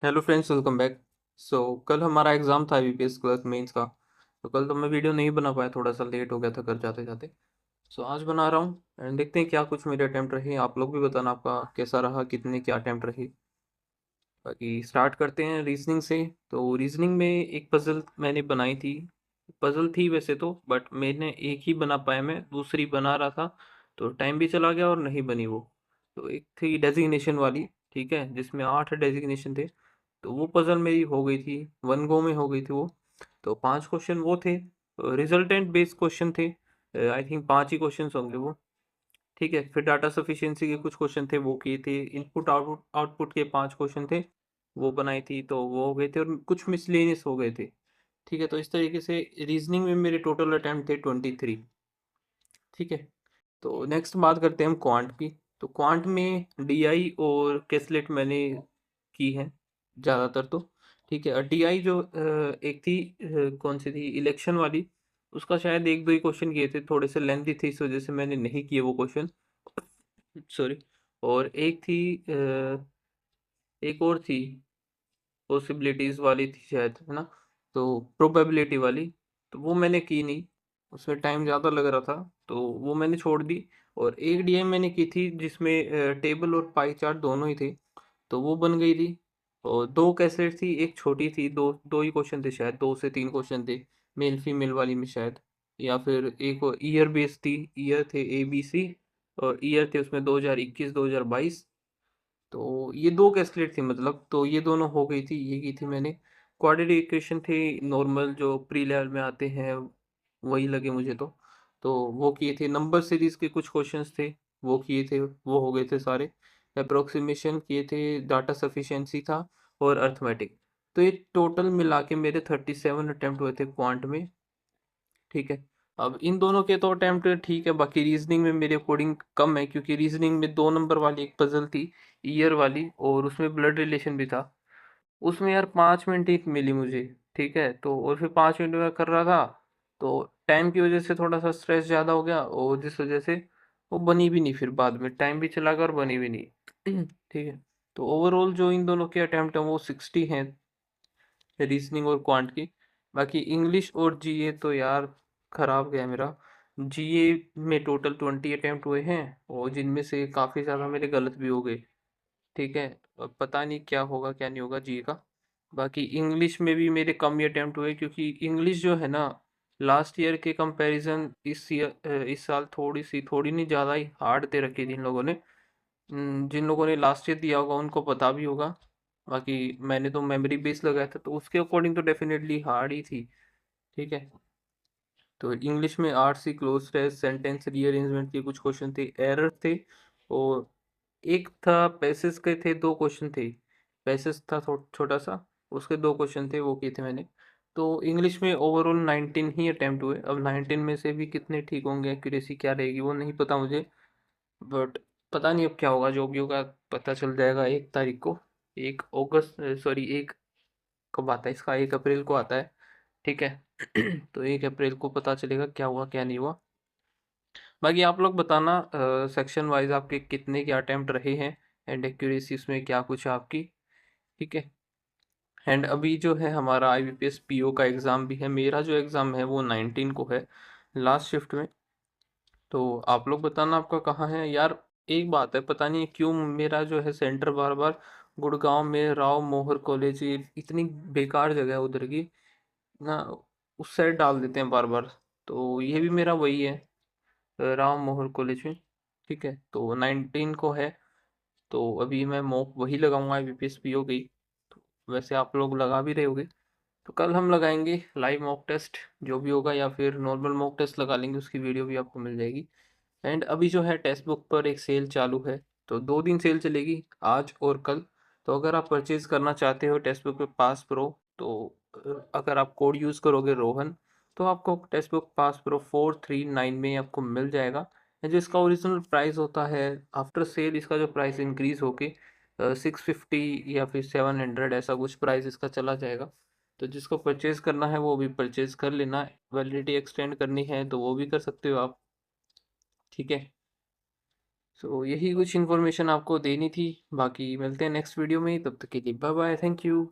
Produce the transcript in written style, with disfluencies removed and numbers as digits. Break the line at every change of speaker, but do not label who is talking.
Hello friends, welcome back. कल हमारा exam था यूपीएस क्लर्क मेंस का। तो कल तो मैं वीडियो नहीं बना पाया, थोड़ा सा लेट हो गया था घर जाते जाते। आज बना रहा हूँ एंड देखते हैं क्या कुछ मेरे अटैम्प्ट रहे। आप लोग भी बताना आपका कैसा रहा, कितने क्या अटैम्प्ट रहे। बाकी स्टार्ट करते हैं रीजनिंग से। तो रीजनिंग में एक पज़ल मैंने बनाई थी। पज़ल थी वैसे तो, बट मैंने एक ही बना पाया, मैं दूसरी बना रहा था तो टाइम भी चला गया और नहीं बनी वो। तो एक थी डेजिग्नेशन वाली, ठीक है, जिसमें 8 डेजिग्नेशन थे। तो वो पज़ल मेरी हो गई थी, वन गो में हो गई थी वो। तो 5 क्वेश्चन वो थे, रिजल्टेंट बेस्ड क्वेश्चन थे। आई थिंक 5 ही क्वेश्चंस होंगे वो। ठीक है, फिर डाटा सफिशिएंसी के कुछ क्वेश्चन थे वो किए थे। इनपुट आउटपुट आउटपुट के 5 क्वेश्चन थे, वो बनाई थी, तो वो हो गए थे और कुछ मिसलेनियस हो गए थे। ठीक है, तो इस तरीके से रीजनिंग में मेरे टोटल अटेम्प्ट थे 23। ठीक है, तो नेक्स्ट बात करते हैं हम क्वांट की। तो क्वांट में डीआई और कैसलेट मैंने की है ज़्यादातर तो। ठीक है, डीआई जो एक थी, कौन सी थी, इलेक्शन वाली, उसका शायद एक दो ही क्वेश्चन किए थे, थोड़े से लेंथी थे, इस वजह से मैंने नहीं किए वो क्वेश्चन। सॉरी। और एक थी, एक और थी, पॉसिबिलिटीज़ वाली थी शायद, है ना। तो प्रोबेबिलिटी वाली, तो वो मैंने की नहीं, उसमें टाइम ज़्यादा लग रहा था, तो वो मैंने छोड़ दी। और एक डीएम मैंने की थी जिसमें टेबल और पाई चार्ट दोनों ही थे, तो वो बन गई थी। और दो कैसेट थी, एक छोटी थी, दो दो ही क्वेश्चन थे शायद, 2 से 3 क्वेश्चन थे मेल फीमेल वाली में शायद। या फिर एक ईयर बेस्ड थी, ईयर थे ABC, और ईयर थे उसमें 2021 2022। तो ये दो कैस्केलेट थी मतलब, तो ये दोनों हो गई थी, ये की थी मैंने। क्वाड्रेटिक इक्वेशन थे नॉर्मल जो प्री लेवल में आते हैं, वही लगे मुझे तो वो किए थे। नंबर सीरीज के कुछ क्वेश्चंस थे, वो किए थे, वो हो गए थे सारे। अप्रोक्सीमेशन किए थे, डाटा सफिशिएंसी था, और अर्थमेटिक। तो ये टोटल मिला के मेरे 37 अटेम्प्ट हुए थे क्वांट में। ठीक है, अब इन दोनों के तो अटेम्प्ट ठीक है, बाकी रीजनिंग में मेरे अकॉर्डिंग कम है, क्योंकि रीजनिंग में 2 नंबर वाली एक पजल थी, ईयर वाली, और उसमें ब्लड रिलेशन भी था। उसमें यार 5 मिनट ही मिली मुझे। ठीक है, तो और फिर 5 मिनट में कर रहा था, तो टाइम की वजह से थोड़ा सा स्ट्रेस ज़्यादा हो गया, और जिस वजह से वो बनी भी नहीं, फिर बाद में टाइम भी चला गया और बनी भी नहीं। ठीक है, तो ओवरऑल जो इन दोनों के अटेम्प्ट हैं वो 60 हैं, रीजनिंग और क्वांट की। बाकी इंग्लिश और जीए तो यार खराब गया मेरा। जीए में टोटल 20 अटेम्प्ट हुए हैं, और जिनमें से काफ़ी ज़्यादा मेरे गलत भी हो गए। ठीक है, अब पता नहीं क्या होगा क्या नहीं होगा जीए का। बाकी इंग्लिश में भी मेरे कम ही अटेम्प्ट हुए, क्योंकि इंग्लिश जो है ना, लास्ट ईयर के कंपैरिजन इस साल थोड़ी नहीं ज़्यादा ही हार्ड दे रखी थी इन लोगों ने। जिन लोगों ने लास्ट ईयर दिया होगा उनको पता भी होगा। बाकी मैंने तो मेमोरी बेस लगाया था, तो उसके अकॉर्डिंग तो डेफिनेटली हार्ड ही थी। ठीक है, तो इंग्लिश में RC, cloze test, sentence rearrangement के कुछ क्वेश्चन थे, एरर थे। और एक था पैसेज के थे, 2 क्वेश्चन थे। पैसेज था छोटा सा, उसके 2 क्वेश्चन थे, वो किए थे मैंने। तो इंग्लिश में ओवरऑल 19 ही अटेम्प्ट हुए। अब 19 में से भी कितने ठीक होंगे, एक्यूरेसी क्या रहेगी वो नहीं पता मुझे। बट पता नहीं अब क्या होगा, जो भी होगा पता चल जाएगा 1 तारीख को। 1 अगस्त, सॉरी, एक कब आता है इसका, 1 अप्रैल को आता है। ठीक है। तो 1 अप्रैल को पता चलेगा क्या हुआ क्या नहीं हुआ। बाकी आप लोग बताना सेक्शन वाइज आपके कितने के अटेम्प्ट रहे हैं, एंड एक्यूरेसी उसमें क्या कुछ है आपकी। ठीक है, एंड अभी जो है हमारा IBPS PO का एग्ज़ाम भी है। मेरा जो एग्ज़ाम है वो 19 को है, लास्ट शिफ्ट में। तो आप लोग बताना आपका कहाँ है यार। एक बात है, पता नहीं क्यों मेरा जो है सेंटर बार बार गुड़गांव में राव मोहर कॉलेज, ये इतनी बेकार जगह है उधर की ना, उस साइड डाल देते हैं बार बार। तो ये भी मेरा वही है, राव मोहर कॉलेज में। ठीक है, तो 19 को है। तो अभी मैं मॉक वही लगाऊंगा, IBPS PO गई। तो वैसे आप लोग लगा भी रहे होगे, तो कल हम लगाएंगे लाइव मॉक टेस्ट, जो भी होगा, या फिर नॉर्मल मॉक टेस्ट लगा लेंगे, उसकी वीडियो भी आपको मिल जाएगी। एंड अभी जो है टेक्स्ट बुक पर एक सेल चालू है, तो 2 दिन सेल चलेगी, आज और कल। तो अगर आप परचेज करना चाहते हो टेक्स्ट बुक पे पास प्रो, तो अगर आप कोड यूज़ करोगे रोहन, तो आपको टेक्स्ट बुक पास प्रो 439 में आपको मिल जाएगा। जो इसका ओरिजिनल प्राइस होता है, आफ्टर सेल इसका जो प्राइस इंक्रीज होके 650 या फिर 700 ऐसा कुछ प्राइस इसका चला जाएगा। तो जिसको परचेज करना है वो भी परचेज कर लेना। वैलिडिटी एक्सटेंड करनी है तो वो भी कर सकते हो आप। ठीक है, सो यही कुछ इन्फॉर्मेशन आपको देनी थी, बाकी मिलते हैं नेक्स्ट वीडियो में, तब तक के लिए बाय बाय, थैंक यू।